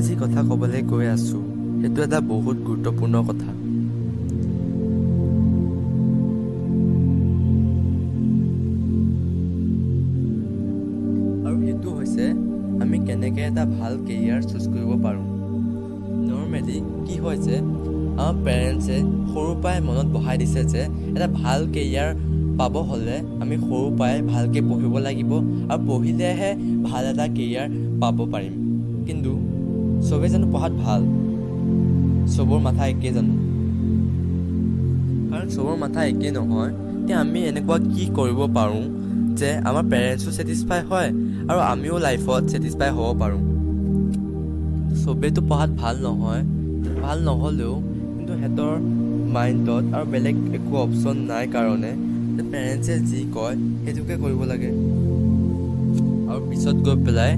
যি কথা ক'বলৈ গৈ আছোঁ সেইটো এটা বহুত গুৰুত্বপূৰ্ণ কথা। আৰু সেইটো হৈছে আমি কেনেকৈ এটা ভাল কেৰিয়াৰ চুজ কৰিব পাৰোঁ। নৰ্মেলি কি হয় যে আমাৰ পেৰেণ্টছে সৰুৰ পৰাই মনত বহাই দিছে যে এটা ভাল কেৰিয়াৰ পাব হ'লে আমি সৰুৰ পৰাই ভালকৈ পঢ়িব লাগিব আৰু পঢ়িলেহে ভাল এটা কেৰিয়াৰ পাব পাৰিম। কিন্তু চবেই জানো পঢ়াত ভাল? চবৰ মাথা একেই জানো? কাৰণ চবৰ মাথা একেই নহয়। এতিয়া আমি এনেকুৱা কি কৰিব পাৰোঁ যে আমাৰ পেৰেণ্টছো ছেটিছফাই হয় আৰু আমিও লাইফত ছেটিছফাই হ'ব পাৰোঁ। চবেইতো পঢ়াত ভাল নহয়, ভাল নহ'লেও কিন্তু সিহঁতৰ মাইণ্ডত আৰু বেলেগ একো অপশ্যন নাই কাৰণে পেৰেণ্টছে যি কয় সেইটোকে কৰিব লাগে আৰু পিছত গৈ পেলাই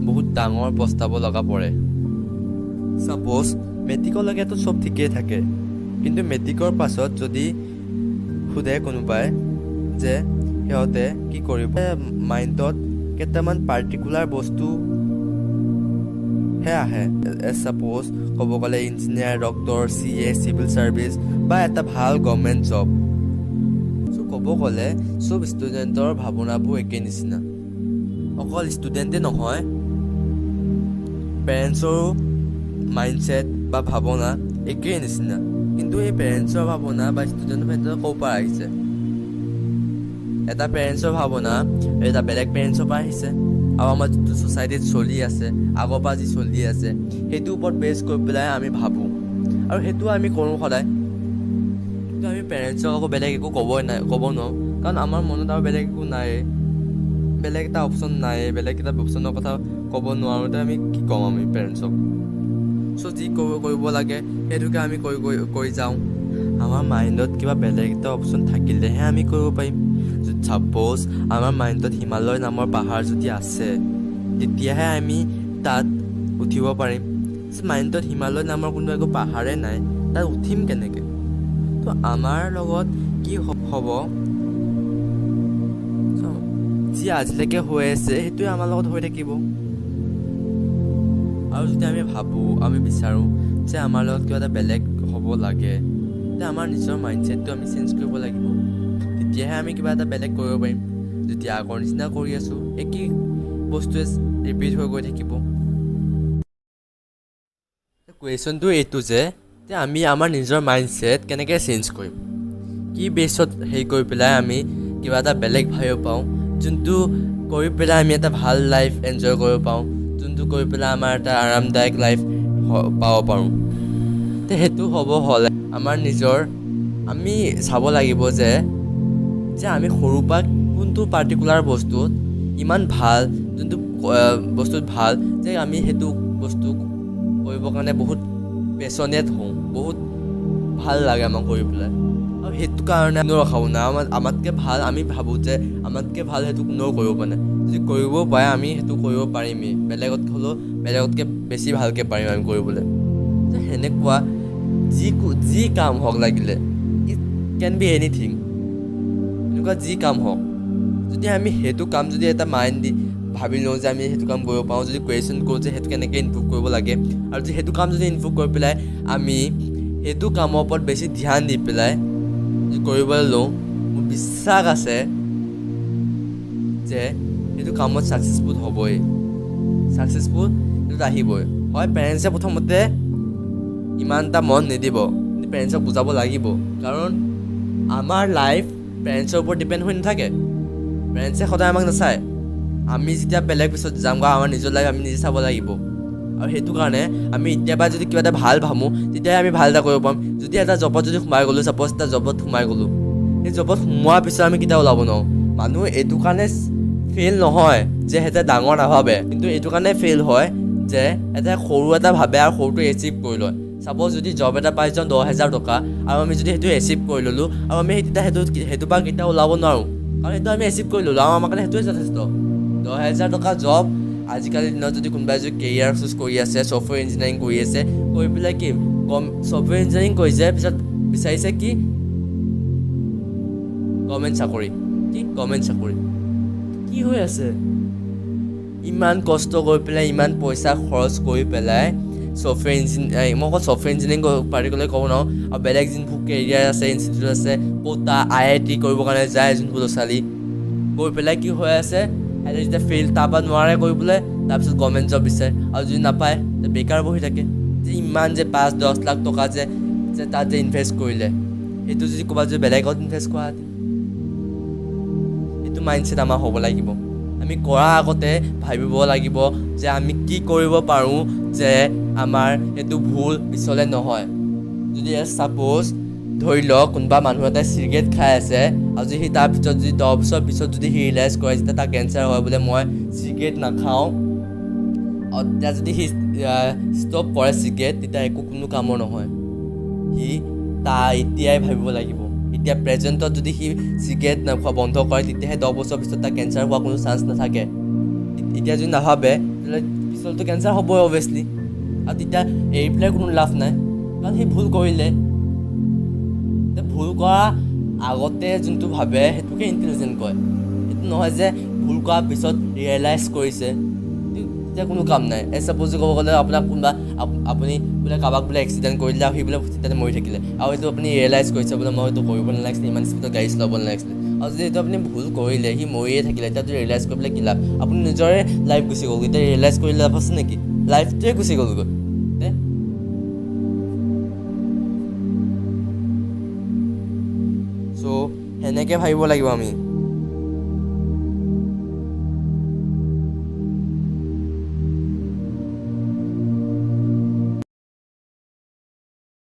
বহুত ডাঙৰ পস্তাব লগা পৰে। ছাপ'জ মেট্ৰিকলৈকেতো চব ঠিকেই থাকে, কিন্তু মেট্ৰিকৰ পাছত যদি সোধে কোনোবাই যে সিহঁতে কি কৰিব, মাইণ্ডত কেইটামান পাৰ্টিকুলাৰ বস্তুহে আহে। ছাপ'জ ক'ব গ'লে engineer, doctor, CA, civil service বা এটা ভাল গভৰ্ণমেণ্ট জব। ক'ব গ'লে চব ষ্টুডেণ্টৰ ভাৱনাবোৰ একে নিচিনা। অকল ষ্টুডেণ্টে নহয়, পেৰেণ্টছৰো মাইণ্ডছেট বা ভাৱনা একেই নিচিনা। কিন্তু এই পেৰেণ্টছৰ ভাৱনা বা ষ্টুডেণ্টৰ ক্ষেত্ৰত ক'ৰ পৰা আহিছে? এটা পেৰেণ্টছৰ ভাৱনা এটা বেলেগ পেৰেণ্টছৰ পৰা আহিছে আৰু আমাৰ যিটো ছ'চাইটিত চলি আছে, আগৰ পৰা যি চলি আছে সেইটোৰ ওপৰত বেছ কৰি পেলাই আমি ভাবোঁ আৰু সেইটো আমি কৰোঁ সদায়। কিন্তু আমি পেৰেণ্টছক আকৌ বেলেগ একো ক'ব নোৱাৰোঁ, কাৰণ আমাৰ মনত আৰু বেলেগ একো নাই, বেলেগ এটা অপশ্যন নাই, বেলেগ এটা অপশ্যনৰ কথা ক'ব নোৱাৰোঁতে আমি কি ক'ম আমি পেৰেণ্টছক? যি কৰিব লাগে সেইটোকে আমি কৰি যাওঁ। আমাৰ মাইণ্ডত কিবা বেলেগ এটা অপশ্যন থাকিলেহে আমি কৰিব পাৰিম। ছাপ'জ আমাৰ মাইণ্ডত হিমালয় নামৰ পাহাৰ যদি আছে তেতিয়াহে আমি তাত উঠিব পাৰিম। মাইণ্ডত হিমালয় নামৰ কোনো একো পাহাৰেই নাই, তাত উঠিম কেনেকৈ? তো আমাৰ লগত কি হ'ব, যি আজিলৈকে হৈ আছে সেইটোৱে আমাৰ লগত হৈ থাকিব। আৰু যদি আমি ভাবোঁ, আমি বিচাৰোঁ যে আমাৰ লগত কিবা এটা বেলেগ হ'ব লাগে, তেতিয়া আমাৰ নিজৰ মাইণ্ডছেটটো আমি চেঞ্জ কৰিব লাগিব। তেতিয়াহে আমি কিবা এটা বেলেগ কৰিব পাৰিম। যেতিয়া আগৰ নিচিনা কৰি আছোঁ একেই বস্তুৱে ৰিপিট হৈ গৈ থাকিব। কুৱেশ্যনটো এইটো যে আমি আমাৰ নিজৰ মাইণ্ডছেট কেনেকৈ চেঞ্জ কৰিম, কি বেছত হেৰি কৰি পেলাই আমি কিবা এটা বেলেগ ভাবিব পাওঁ, যোনটো কৰি পেলাই আমি এটা ভাল লাইফ এনজয় কৰিব পাৰোঁ, যোনটো কৰি পেলাই আমাৰ এটা আৰামদায়ক লাইফ পাব পাৰোঁ। সেইটো হ'ব হ'লে আমাৰ নিজৰ আমি চাব লাগিব যে আমি সৰুৰ পৰা কোনটো পাৰ্টিকুলাৰ বস্তুত ইমান ভাল, যোনটো বস্তুত ভাল যে আমি সেইটো বস্তু কৰিবৰ কাৰণে বহুত পেচনেট হওঁ, বহুত ভাল লাগে আমাক কৰি পেলাই। আৰু সেইটো কাৰণে কোনেও ৰখাব নাই, আমাতকৈ ভাল আমি ভাবোঁ যে আমাতকৈ ভাল সেইটো কোনেও কৰিব পৰা নাই। যদি কৰিব পাৰে আমি সেইটো কৰিব পাৰিমেই, বেলেগত হ'লেও বেলেগতকৈ বেছি ভালকৈ পাৰিম আমি কৰিবলৈ। যে সেনেকুৱা যি কাম হওক লাগিলে, ইট কেন বি এনিথিং, এনেকুৱা যি কাম হওক, যদি আমি সেইটো কাম যদি এটা মাইণ্ড দি ভাবি লওঁ যে আমি সেইটো কাম কৰিব পাৰোঁ, যদি কুৱেশ্যন কৰোঁ যে সেইটো কেনেকৈ ইমপ্ৰুভ কৰিব লাগে, আৰু যদি সেইটো কাম যদি ইমপ্ৰুভ কৰি পেলাই আমি সেইটো কামৰ ওপৰত বেছি ধ্যান দি পেলাই যদি কৰিবলৈ লওঁ, মোৰ বিশ্বাস আছে যে সেইটো কামত ছাকচেছফুল হ'বই, ছাকচেছফুল সেইটোত আহিবই। হয়, পেৰেণ্টছে প্ৰথমতে ইমান এটা মন নিদিব, কিন্তু পেৰেণ্টছক বুজাব লাগিব, কাৰণ আমাৰ লাইফ পেৰেণ্টছৰ ওপৰত ডিপেণ্ড হৈ নাথাকে। পেৰেণ্টছে সদায় আমাক নাচায়, আমি যেতিয়া বেলেগ পিছত যাম আমাৰ নিজৰ লাইফ আমি নিজে চাব লাগিব। আৰু সেইটো কাৰণে আমি এতিয়াৰ পৰা যদি কিবা এটা ভাল ভাবোঁ তেতিয়াহে আমি ভাল এটা কৰিব পাৰিম। যদি এটা জবত যদি সোমাই গ'লোঁ, ছাপ'জ এটা জবত সোমাই গ'লোঁ, সেই জবত সোমোৱাৰ পিছত আমি কেতিয়াও ওলাব নোৱাৰোঁ। মানুহ এইটো কাৰণে ফেইল নহয় যে সিহঁতে ডাঙৰ নাভাবে, কিন্তু এইটো কাৰণে ফেইল হয় যে এটা সৰু এটা ভাবে আৰু সৰুটো এচিভ কৰি লয়। ছাপ'জ যদি জব এটা পাই যাওঁ 10,000 টকা আৰু আমি যদি সেইটো এচিভ কৰি ল'লোঁ আৰু আমি তেতিয়া সেইটো পৰা কেতিয়াও ওলাব নোৱাৰোঁ, কাৰণ সেইটো আমি এচিভ কৰি ল'লোঁ আৰু আমাৰ কাৰণে সেইটোৱে যথেষ্ট। 10,000 টকা জব আজিকালিৰ দিনত যদি কোনোবাই যদি কেৰিয়াৰ চুজ কৰি আছে, ছফ্টৱেৰ ইঞ্জিনিয়াৰিং কৰি আছে, কৰি পেলাই কি ছফ্টৱেৰ ইঞ্জিনিয়াৰিং কৰিছে, পিছত বিচাৰিছে কি গভৰ্ণমেণ্ট চাকৰি, কি গভৰ্ণমেণ্ট চাকৰি কি হৈ আছে? ইমান কষ্ট কৰি পেলাই ইমান পইচা খৰচ কৰি পেলাই ছফ্টৱেৰ ইঞ্জিনিয়াৰিং মই অকল ছফ্টৱেৰ ইঞ্জিনিয়াৰিং পাৰ্টিকুলাৰ ক'ব নোৱাৰোঁ আৰু বেলেগ যোনবোৰ কেৰিয়াৰ আছে ইনষ্টিটিউট আছে ক'তা IIT কৰিবৰ কাৰণে যায় যোনবোৰ ল'ৰা ছোৱালী গৈ পেলাই কি হৈ আছে সিহঁতে যেতিয়া ফেইল তাৰপৰা নোৱাৰে কৰিবলৈ তাৰপিছত গভৰ্ণমেণ্ট জব বিচাৰে আৰু যদি নাপায় তেতিয়া বেকাৰ বহি থাকে যে ইমান যে 5-10 লাখ টকা যে তাত যে ইনভেষ্ট কৰিলে সেইটো যদি ক'ৰবাত যদি বেলেগত ইনভেষ্ট কৰা সেইটো মাইণ্ডছেট আমাৰ হ'ব লাগিব আমি কৰাৰ আগতে ভাবিব লাগিব যে আমি কি কৰিব পাৰোঁ যে আমাৰ সেইটো ভুল পিছলৈ নহয় যদি ছাপ'জ ধৰি লওক কোনোবা মানুহ এটাই চিগাৰেট খাই আছে আৰু যদি সি তাৰপিছত যদি 10 বছৰ পিছত যদি সি ৰিয়েলাইজ কৰে যেতিয়া তাৰ কেঞ্চাৰ হয় বোলে মই চিগাৰেট নাখাওঁ আৰু তেতিয়া যদি সি ষ্টপ কৰে চিগাৰেট তেতিয়া একো কোনো কামৰ নহয় সি তাৰ এতিয়াই ভাবিব লাগিব এতিয়া প্ৰেজেণ্টত যদি সি চিগাৰেট নোখোৱা বন্ধ কৰে তেতিয়াহে 10 বছৰ পিছত তাৰ কেঞ্চাৰ হোৱা কোনো চান্স নাথাকে এতিয়া যদি নাভাবে তেতিয়াহ'লে পিছততো কেঞ্চাৰ হ'বই অভিয়াছলি আৰু তেতিয়া এৰি পেলাই কোনো লাভ নাই কাৰণ সি ভুল কৰিলে ভুল কৰা আগতে যোনটো ভাবে সেইটোকে ইণ্টেলিজেণ্ট কয় সেইটো নহয় যে ভুল কৰাৰ পিছত ৰিয়েলাইজ কৰিছে তেতিয়া কোনো কাম নাই ছাপ'জ ক'ব গ'লে আপোনাক কোনোবা আপুনি বোলে কাৰোবাক বোলে এক্সিডেণ্ট কৰিলে আৰু সি বোলে তেতিয়া মৰি থাকিলে আৰু এইটো আপুনি ৰিয়েলাইজ কৰিছে বোলে মই এইটো কৰিব নালাগিছিলে ইমান স্পীডত গাড়ী চলাব নালাগিছিলে আৰু যদি এইটো আপুনি ভুল কৰিলে সি মৰিয়ে থাকিলে তেতিয়া ৰিয়েলাইজ কৰি পেলাই কি লাভ আপুনি নিজৰে লাইফ গুচি গ'ল এতিয়া ৰিয়েলাইজ কৰিলে লাভ আছে নেকি লাইফটোৱে গুচি গ'লগৈ চ' সেনেকৈ ভাবিব লাগিব আমি